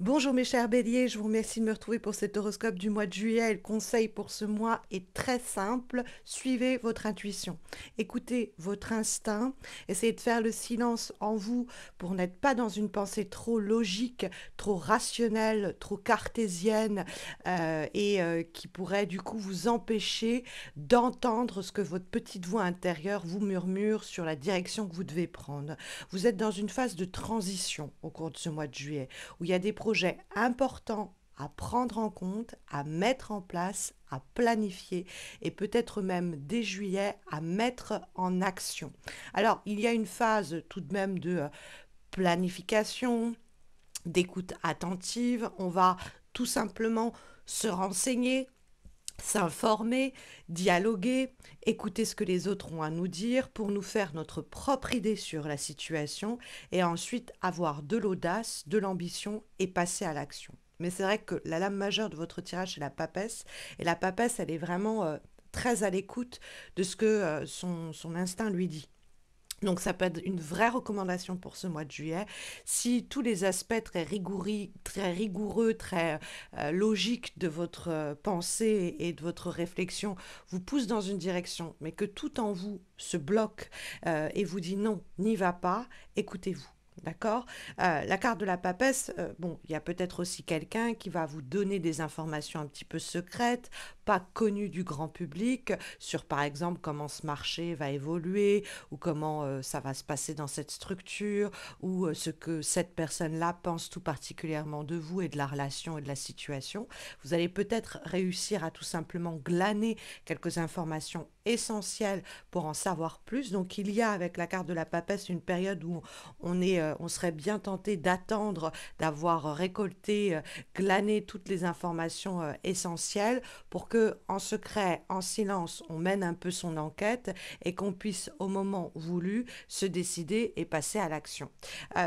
Bonjour mes chers béliers, je vous remercie de me retrouver pour cet horoscope du mois de juillet. Le conseil pour ce mois est très simple, suivez votre intuition, écoutez votre instinct, essayez de faire le silence en vous pour n'être pas dans une pensée trop logique, trop rationnelle, trop cartésienne qui pourrait du coup vous empêcher d'entendre ce que votre petite voix intérieure vous murmure sur la direction que vous devez prendre. Vous êtes dans une phase de transition au cours de ce mois de juillet où il y a des projets importants à prendre en compte, à mettre en place, à planifier et peut-être même dès juillet à mettre en action. Alors, il y a une phase tout de même de planification, d'écoute attentive. On va tout simplement se renseigner, s'informer, dialoguer, écouter ce que les autres ont à nous dire pour nous faire notre propre idée sur la situation et ensuite avoir de l'audace, de l'ambition et passer à l'action. Mais c'est vrai que la lame majeure de votre tirage, c'est la papesse. Et la papesse, elle est vraiment très à l'écoute de ce que son instinct lui dit. Donc ça peut être une vraie recommandation pour ce mois de juillet. Si tous les aspects très rigoureux, très logiques de votre pensée et de votre réflexion vous poussent dans une direction, mais que tout en vous se bloque et vous dit non, n'y va pas, écoutez-vous. D'accord. La carte de la papesse, bon, il y a peut-être aussi quelqu'un qui va vous donner des informations un petit peu secrètes, pas connues du grand public, sur par exemple comment ce marché va évoluer, ou comment ça va se passer dans cette structure, ou ce que cette personne-là pense tout particulièrement de vous et de la relation et de la situation. Vous allez peut-être réussir à tout simplement glaner quelques informations essentielles pour en savoir plus. Donc il y a avec la carte de la papesse une période où on serait bien tenté d'attendre d'avoir récolté, glané toutes les informations essentielles pour que, en secret, en silence, on mène un peu son enquête et qu'on puisse, au moment voulu, se décider et passer à l'action.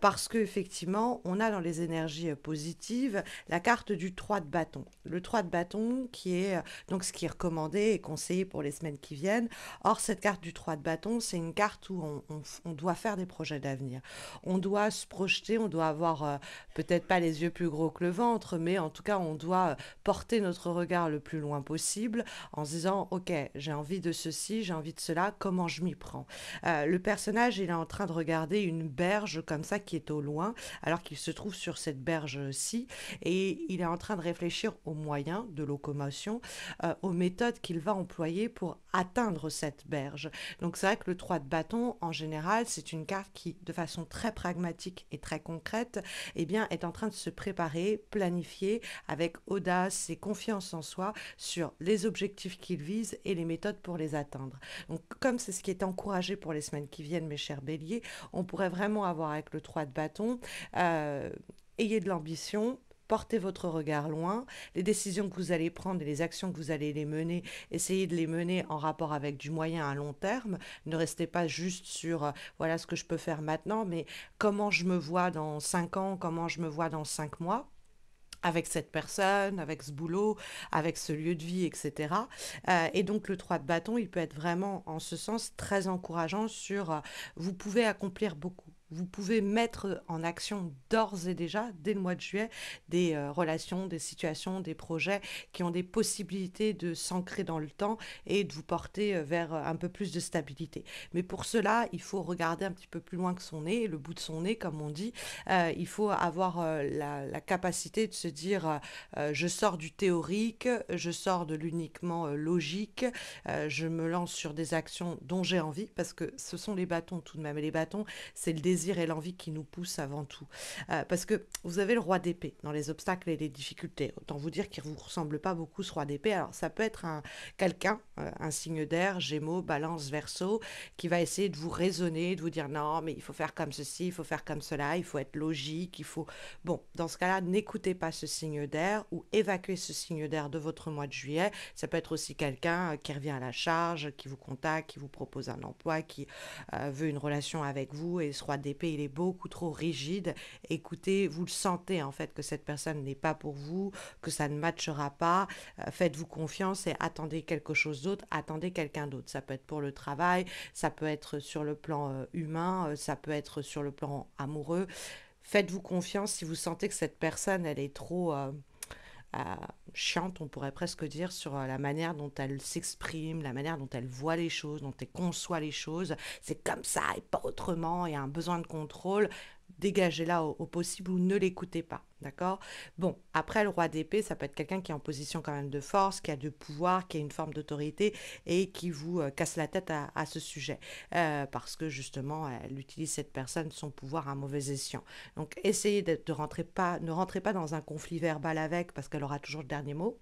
Parce que effectivement, on a dans les énergies positives la carte du 3 de bâton. Le 3 de bâton qui est donc ce qui est recommandé et conseillé pour les semaines qui viennent. Or, cette carte du 3 de bâton, c'est une carte où on doit faire des projets d'avenir. On doit se projeter, on doit avoir peut-être pas les yeux plus gros que le ventre, mais en tout cas, on doit porter notre regard le plus loin possible en se disant, ok, j'ai envie de ceci, j'ai envie de cela, comment je m'y prends. Le personnage, il est en train de regarder une berge comme ça qui est au loin, alors qu'il se trouve sur cette berge-ci, et il est en train de réfléchir aux moyens de locomotion, aux méthodes qu'il va employer pour atteindre cette berge. Donc c'est vrai que le 3 de bâton, en général, c'est une carte qui, de façon très pragmatique et très concrète, eh bien, est en train de se préparer, planifier avec audace et confiance en soi sur les objectifs qu'il vise et les méthodes pour les atteindre. Donc, comme c'est ce qui est encouragé pour les semaines qui viennent, mes chers béliers, on pourrait vraiment avoir avec le 3 de bâton, euh, ayez de l'ambition, portez votre regard loin. Les décisions que vous allez prendre et les actions que vous allez les mener, essayez de les mener en rapport avec du moyen à long terme. Ne restez pas juste sur voilà ce que je peux faire maintenant, mais comment je me vois dans 5 ans, comment je me vois dans 5 mois avec cette personne, avec ce boulot, avec ce lieu de vie, etc. Et donc le 3 de bâton, il peut être vraiment en ce sens très encourageant sur vous pouvez accomplir beaucoup. Vous pouvez mettre en action d'ores et déjà, dès le mois de juillet, des relations, des situations, des projets qui ont des possibilités de s'ancrer dans le temps et de vous porter vers un peu plus de stabilité. Mais pour cela, il faut regarder un petit peu plus loin que son nez, le bout de son nez, comme on dit. Il faut avoir la capacité de se dire je sors du théorique, je sors de l'uniquement logique, je me lance sur des actions dont j'ai envie, parce que ce sont les bâtons tout de même. Et les bâtons, c'est le désir et l'envie qui nous poussent avant tout. Parce que vous avez le roi d'épée dans les obstacles et les difficultés. Autant vous dire qu'il ne vous ressemble pas beaucoup ce roi d'épée. Alors ça peut être quelqu'un, un signe d'air, Gémeaux, Balance, Verseau, qui va essayer de vous raisonner, de vous dire non, mais il faut faire comme ceci, il faut faire comme cela, il faut être logique, il faut... Bon, dans ce cas-là, n'écoutez pas ce signe d'air ou évacuez ce signe d'air de votre mois de juillet. Ça peut être aussi quelqu'un qui revient à la charge, qui vous contacte, qui vous propose un emploi, qui veut une relation avec vous et ce roi d'épée, il est beaucoup trop rigide. Écoutez, vous le sentez en fait que cette personne n'est pas pour vous, que ça ne matchera pas. Faites-vous confiance et attendez quelque chose d'autre, attendez quelqu'un d'autre. Ça peut être pour le travail, ça peut être sur le plan humain, ça peut être sur le plan amoureux. Faites-vous confiance si vous sentez que cette personne, elle est trop euh, chiante, on pourrait presque dire, sur la manière dont elle s'exprime, la manière dont elle voit les choses, dont elle conçoit les choses. C'est comme ça et pas autrement, et un besoin de contrôle. Dégagez-la au possible ou ne l'écoutez pas. D'accord. Bon, après, le roi d'épée, ça peut être quelqu'un qui est en position quand même de force, qui a de pouvoir, qui a une forme d'autorité et qui vous casse la tête à ce sujet. Parce que justement, elle utilise cette personne, son pouvoir à mauvais escient. Donc, essayez ne rentrez pas dans un conflit verbal avec, parce qu'elle aura toujours le dernier mot.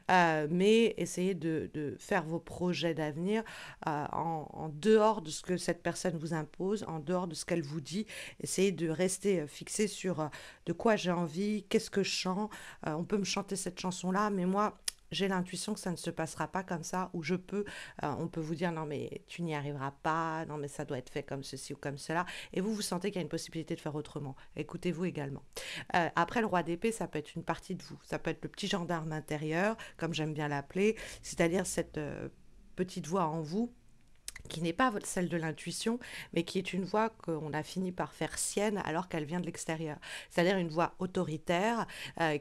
Mais essayez de faire vos projets d'avenir en dehors de ce que cette personne vous impose, en dehors de ce qu'elle vous dit. Essayez de rester fixé sur de quoi j'ai envie, qu'est-ce que je chante. On peut me chanter cette chanson-là, mais moi, j'ai l'intuition que ça ne se passera pas comme ça, ou on peut vous dire non mais tu n'y arriveras pas, non mais ça doit être fait comme ceci ou comme cela, et vous sentez qu'il y a une possibilité de faire autrement. Écoutez-vous également. Après le roi d'épée, ça peut être une partie de vous, ça peut être le petit gendarme intérieur, comme j'aime bien l'appeler, c'est-à-dire cette petite voix en vous qui n'est pas celle de l'intuition, mais qui est une voix qu'on a fini par faire sienne alors qu'elle vient de l'extérieur. C'est-à-dire une voix autoritaire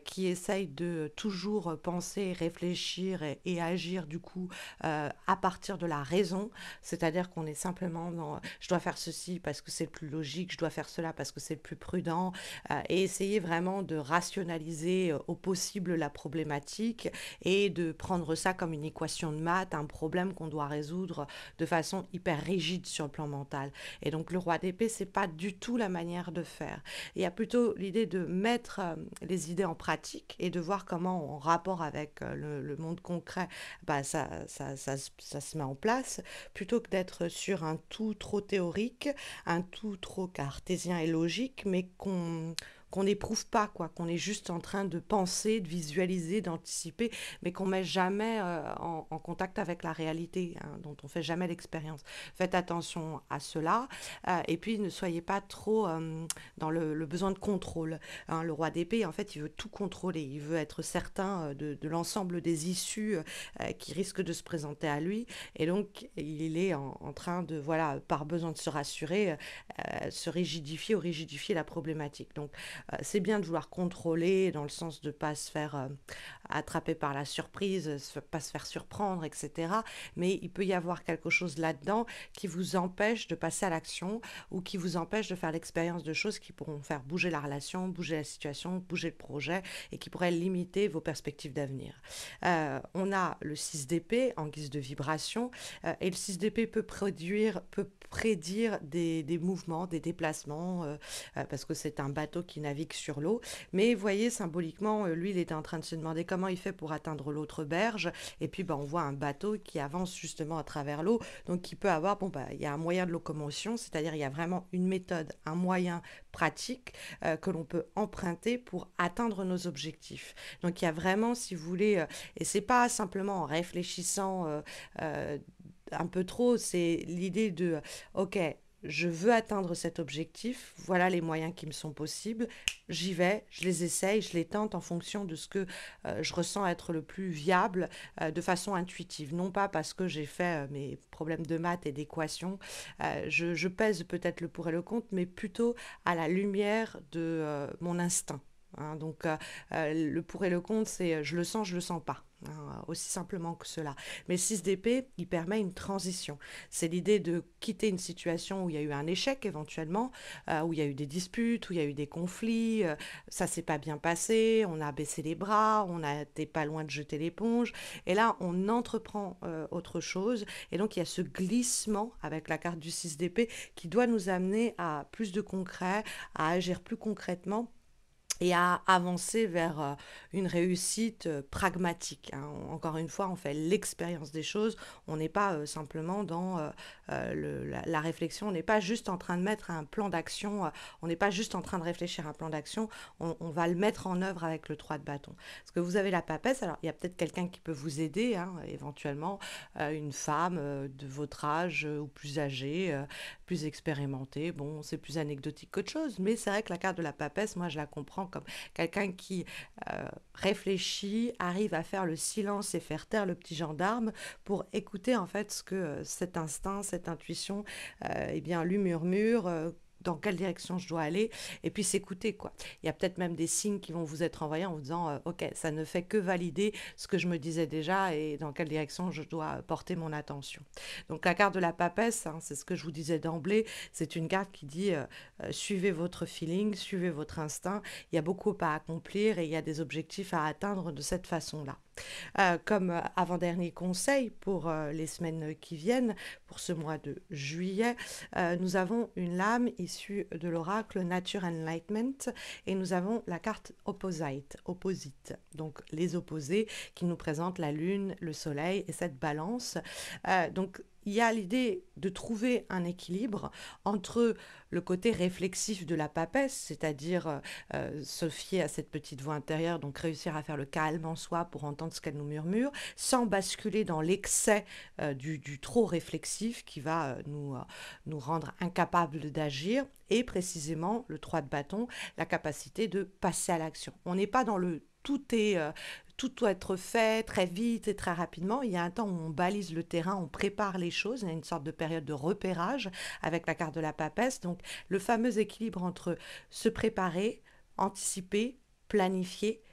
qui essaye de toujours penser, réfléchir et agir du coup à partir de la raison. C'est-à-dire qu'on est simplement dans je dois faire ceci parce que c'est le plus logique, je dois faire cela parce que c'est le plus prudent, et essayer vraiment de rationaliser au possible la problématique et de prendre ça comme une équation de maths, un problème qu'on doit résoudre de façon hyper rigide sur le plan mental. Et donc le roi d'épée, c'est pas du tout la manière de faire. Il y a plutôt l'idée de mettre les idées en pratique et de voir comment, en rapport avec le monde concret, bah, ça se met en place, plutôt que d'être sur un tout trop théorique, un tout trop cartésien et logique, mais qu'on n'éprouve pas, quoi, qu'on est juste en train de penser, de visualiser, d'anticiper, mais qu'on met jamais en contact avec la réalité, hein, dont on fait jamais l'expérience. Faites attention à cela, et puis ne soyez pas trop dans le besoin de contrôle. Hein. Le roi d'épée, en fait, il veut tout contrôler, il veut être certain de l'ensemble des issues qui risquent de se présenter à lui, et donc il est en train de, voilà, par besoin de se rassurer, se rigidifier ou rigidifier la problématique. Donc c'est bien de vouloir contrôler dans le sens de ne pas se faire attraper par la surprise, pas se faire surprendre, etc. Mais il peut y avoir quelque chose là-dedans qui vous empêche de passer à l'action ou qui vous empêche de faire l'expérience de choses qui pourront faire bouger la relation, bouger la situation, bouger le projet et qui pourraient limiter vos perspectives d'avenir. On a le 6 d'épée en guise de vibration et le 6 d'épée peut prédire des mouvements, des déplacements, parce que c'est un bateau qui navigue sur l'eau. Mais vous voyez, symboliquement, lui, il était en train de se demander comment il fait pour atteindre l'autre berge. Et puis, on voit un bateau qui avance justement à travers l'eau. Donc, qui peut avoir, il y a un moyen de locomotion, c'est-à-dire il y a vraiment une méthode, un moyen pratique que l'on peut emprunter pour atteindre nos objectifs. Donc, il y a vraiment, si vous voulez, et c'est pas simplement en réfléchissant un peu trop, c'est l'idée de, ok, je veux atteindre cet objectif, voilà les moyens qui me sont possibles, j'y vais, je les essaye, je les tente en fonction de ce que je ressens être le plus viable de façon intuitive. Non pas parce que j'ai fait mes problèmes de maths et d'équations, je pèse peut-être le pour et le contre, mais plutôt à la lumière de mon instinct. Hein. Donc le pour et le contre, c'est je le sens pas. Hein, aussi simplement que cela. Mais le 6 d'épée, il permet une transition. C'est l'idée de quitter une situation où il y a eu un échec éventuellement, où il y a eu des disputes, où il y a eu des conflits, ça s'est pas bien passé, on a baissé les bras, on a été pas loin de jeter l'éponge, et là on entreprend autre chose, et donc il y a ce glissement avec la carte du 6 d'épée qui doit nous amener à plus de concret, à agir plus concrètement et à avancer vers une réussite pragmatique. Hein. Encore une fois, on fait l'expérience des choses, on n'est pas simplement dans la réflexion, on n'est pas juste en train de mettre un plan d'action, on n'est pas juste en train de réfléchir à un plan d'action, on va le mettre en œuvre avec le 3 de bâton. Parce que vous avez la papesse, alors il y a peut-être quelqu'un qui peut vous aider, hein, éventuellement une femme de votre âge ou plus âgée, plus expérimentée, bon c'est plus anecdotique qu'autre chose, mais c'est vrai que la carte de la papesse, moi je la comprends comme quelqu'un qui réfléchit, arrive à faire le silence et faire taire le petit gendarme pour écouter en fait ce que cet instinct, cette intuition, eh bien lui murmure. dans quelle direction je dois aller, et puis s'écouter, quoi. Il y a peut-être même des signes qui vont vous être envoyés en vous disant, ok, ça ne fait que valider ce que je me disais déjà et dans quelle direction je dois porter mon attention. Donc la carte de la papesse, hein, c'est ce que je vous disais d'emblée, c'est une carte qui dit, suivez votre feeling, suivez votre instinct, il y a beaucoup à accomplir et il y a des objectifs à atteindre de cette façon-là. Comme avant-dernier conseil pour les semaines qui viennent, pour ce mois de juillet, nous avons une lame issue de l'oracle Nature Enlightenment et nous avons la carte opposite, donc les opposés qui nous présentent la lune, le soleil et cette balance. Donc il y a l'idée de trouver un équilibre entre le côté réflexif de la papesse, c'est-à-dire se fier à cette petite voix intérieure, donc réussir à faire le calme en soi pour entendre ce qu'elle nous murmure, sans basculer dans l'excès du trop réflexif qui va nous rendre incapables d'agir, et précisément le 3 de bâton, la capacité de passer à l'action. On n'est pas dans le tout doit être fait très vite et très rapidement. Il y a un temps où on balise le terrain, on prépare les choses. Il y a une sorte de période de repérage avec la carte de la papesse. Donc, le fameux équilibre entre se préparer, anticiper, planifier,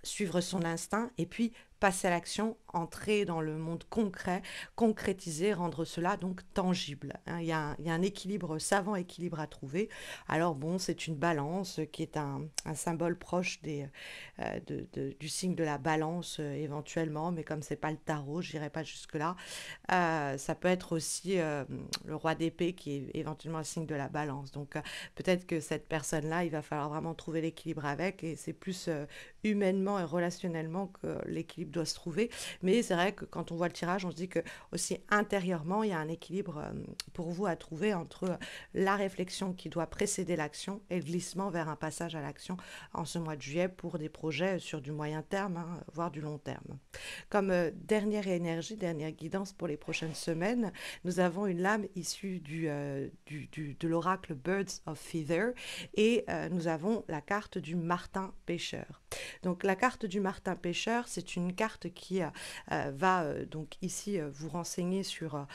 suivre son instinct et puis passer à l'action, entrer dans le monde concret, concrétiser, rendre cela donc tangible. Hein. Il y a un équilibre, savant équilibre à trouver. Alors bon, c'est une balance qui est un symbole proche du signe de la balance éventuellement, mais comme c'est pas le tarot, je n'irai pas jusque-là. Ça peut être aussi le roi d'épée qui est éventuellement un signe de la balance. Donc peut-être que cette personne-là, il va falloir vraiment trouver l'équilibre avec, et c'est plus humainement et relationnellement que l'équilibre doit se trouver. Mais c'est vrai que quand on voit le tirage, on se dit que aussi intérieurement, il y a un équilibre pour vous à trouver entre la réflexion qui doit précéder l'action et le glissement vers un passage à l'action en ce mois de juillet pour des projets sur du moyen terme, hein, voire du long terme. Comme dernière énergie, dernière guidance pour les prochaines semaines, nous avons une lame issue de l'oracle Birds of Feather, et nous avons la carte du martin pêcheur. Donc la carte du martin pêcheur, c'est une carte qui va donc ici vous renseigner sur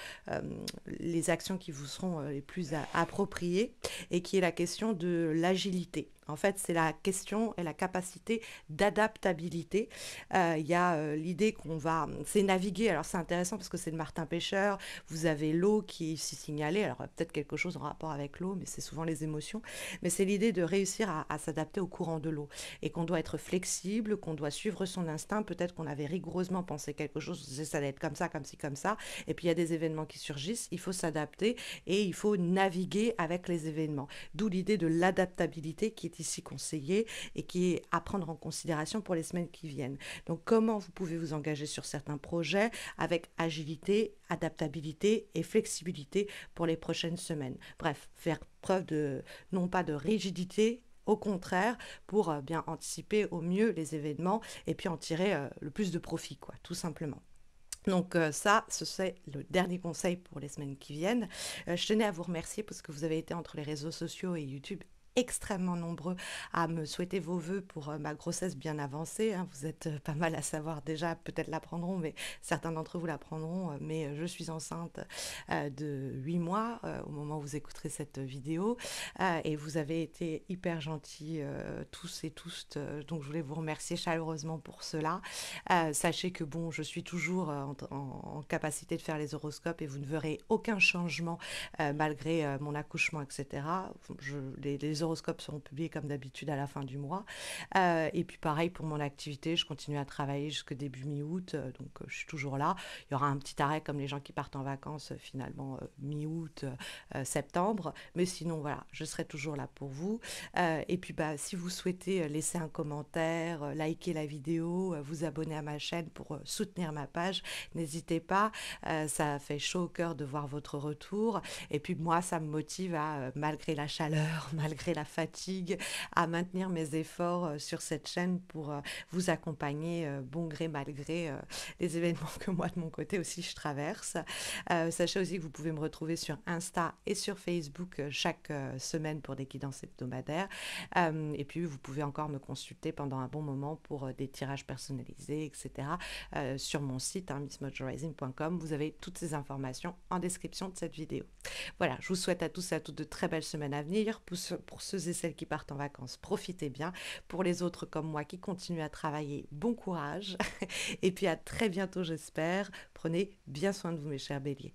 les actions qui vous seront les plus appropriées, et qui est la question de l'agilité. En fait, c'est la question et la capacité d'adaptabilité. Il y a l'idée qu'on va... C'est naviguer, alors c'est intéressant parce que c'est le martin pêcheur, vous avez l'eau qui est ici signalée, alors peut-être quelque chose en rapport avec l'eau, mais c'est souvent les émotions, mais c'est l'idée de réussir à s'adapter au courant de l'eau, et qu'on doit être flexible, qu'on doit suivre son instinct, peut-être qu'on avait rigoureusement pensé quelque chose, ça allait être comme ça, comme ci, comme ça, et puis il y a des événements qui surgissent, il faut s'adapter, et il faut naviguer avec les événements. D'où l'idée de l'adaptabilité qui est ici conseillée et qui est à prendre en considération pour les semaines qui viennent. Donc comment vous pouvez vous engager sur certains projets avec agilité, adaptabilité et flexibilité pour les prochaines semaines. Bref, faire preuve de non pas de rigidité, au contraire, pour bien anticiper au mieux les événements et puis en tirer le plus de profit, quoi, tout simplement. Donc ça, ce serait le dernier conseil pour les semaines qui viennent. Je tenais à vous remercier parce que vous avez été entre les réseaux sociaux et YouTube extrêmement nombreux à me souhaiter vos vœux pour ma grossesse bien avancée. Hein. Vous êtes pas mal à savoir déjà, peut-être l'apprendront, mais certains d'entre vous l'apprendront. Mais je suis enceinte de 8 mois au moment où vous écouterez cette vidéo. Et vous avez été hyper gentils tous et toutes. Donc je voulais vous remercier chaleureusement pour cela. Sachez que bon, je suis toujours en capacité de faire les horoscopes et vous ne verrez aucun changement malgré mon accouchement, etc. Les horoscopes seront publiés comme d'habitude à la fin du mois. Et puis pareil pour mon activité, je continue à travailler jusqu'au début mi-août, donc je suis toujours là. Il y aura un petit arrêt comme les gens qui partent en vacances finalement mi-août, septembre. Mais sinon voilà, je serai toujours là pour vous. Et puis si vous souhaitez laisser un commentaire, liker la vidéo, vous abonner à ma chaîne pour soutenir ma page, n'hésitez pas. Ça fait chaud au cœur de voir votre retour. Et puis moi, ça me motive à, malgré la chaleur, malgré gérer la fatigue, à maintenir mes efforts sur cette chaîne pour vous accompagner bon gré mal gré les événements que moi de mon côté aussi je traverse. Sachez aussi que vous pouvez me retrouver sur Insta et sur Facebook chaque semaine pour des guidances hebdomadaires. Et puis vous pouvez encore me consulter pendant un bon moment pour des tirages personnalisés, etc. Sur mon site missmojorising.com. Vous avez toutes ces informations en description de cette vidéo. Voilà, je vous souhaite à tous et à toutes de très belles semaines à venir. Pour ceux et celles qui partent en vacances, profitez bien. Pour les autres comme moi qui continuent à travailler, bon courage. Et puis à très bientôt, j'espère. Prenez bien soin de vous, mes chers béliers.